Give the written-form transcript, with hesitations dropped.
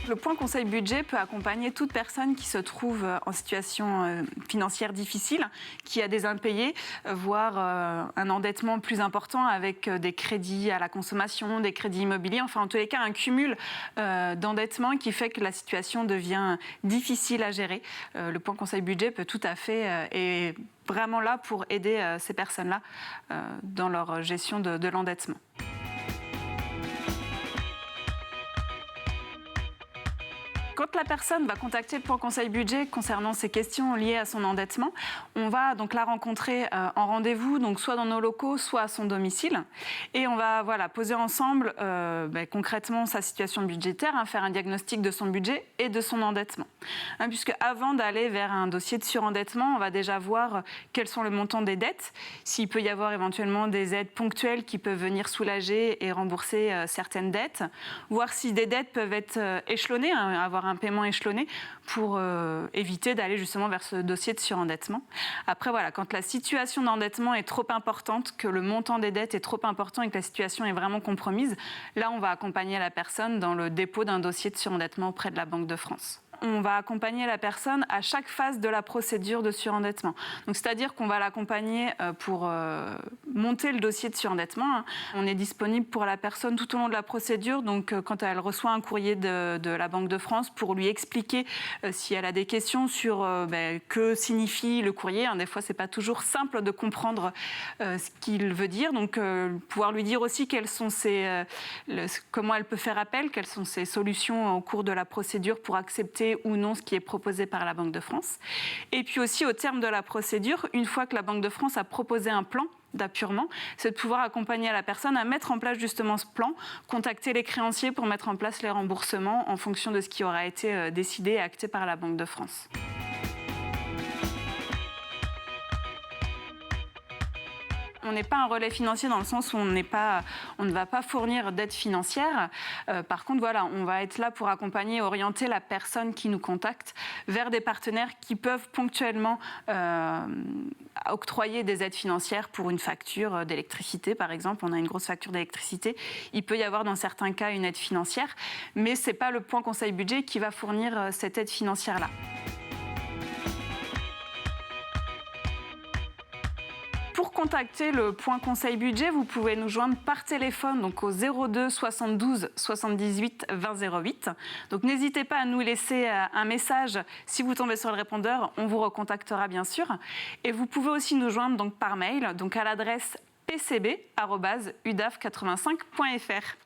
Le point conseil budget peut accompagner toute personne qui se trouve en situation financière difficile, qui a des impayés, voire un endettement plus important avec des crédits à la consommation, des crédits immobiliers, enfin en tous les cas un cumul d'endettement qui fait que la situation devient difficile à gérer. Le point conseil budget peut tout à fait et vraiment là pour aider ces personnes-là dans leur gestion de l'endettement. Quand la personne va contacter le point conseil budget concernant ces questions liées à son endettement, on va donc la rencontrer en rendez-vous, donc soit dans nos locaux, soit à son domicile. Et on va poser ensemble concrètement sa situation budgétaire, faire un diagnostic de son budget et de son endettement. Puisque avant d'aller vers un dossier de surendettement, on va déjà voir quels sont les montants des dettes, s'il peut y avoir éventuellement des aides ponctuelles qui peuvent venir soulager et rembourser certaines dettes, voir si des dettes peuvent être échelonnées, avoir un paiement échelonné pour éviter d'aller justement vers ce dossier de surendettement. Après, quand la situation d'endettement est trop importante, que le montant des dettes est trop important et que la situation est vraiment compromise, là, on va accompagner la personne dans le dépôt d'un dossier de surendettement auprès de la Banque de France. On va accompagner la personne à chaque phase de la procédure de surendettement. Donc, c'est-à-dire qu'on va l'accompagner pour monter le dossier de surendettement. On est disponible pour la personne tout au long de la procédure. Donc, quand elle reçoit un courrier de la Banque de France pour lui expliquer si elle a des questions sur que signifie le courrier. Des fois, c'est pas toujours simple de comprendre ce qu'il veut dire. Donc, pouvoir lui dire aussi quelles sont comment elle peut faire appel, quelles sont ses solutions au cours de la procédure pour accepter ou non ce qui est proposé par la Banque de France. Et puis aussi, au terme de la procédure, une fois que la Banque de France a proposé un plan d'appurement, c'est de pouvoir accompagner la personne à mettre en place justement ce plan, contacter les créanciers pour mettre en place les remboursements en fonction de ce qui aura été décidé et acté par la Banque de France. On n'est pas un relais financier dans le sens où on ne va pas fournir d'aide financière. Par contre, on va être là pour accompagner et orienter la personne qui nous contacte vers des partenaires qui peuvent ponctuellement octroyer des aides financières pour une facture d'électricité, par exemple. On a une grosse facture d'électricité. Il peut y avoir dans certains cas une aide financière, mais ce n'est pas le point conseil budget qui va fournir cette aide financière-là. Pour contacter le point conseil budget, vous pouvez nous joindre par téléphone donc au 02 72 78 20 08. Donc n'hésitez pas à nous laisser un message si vous tombez sur le répondeur, on vous recontactera bien sûr. Et vous pouvez aussi nous joindre donc par mail donc à l'adresse pcb@udaf85.fr.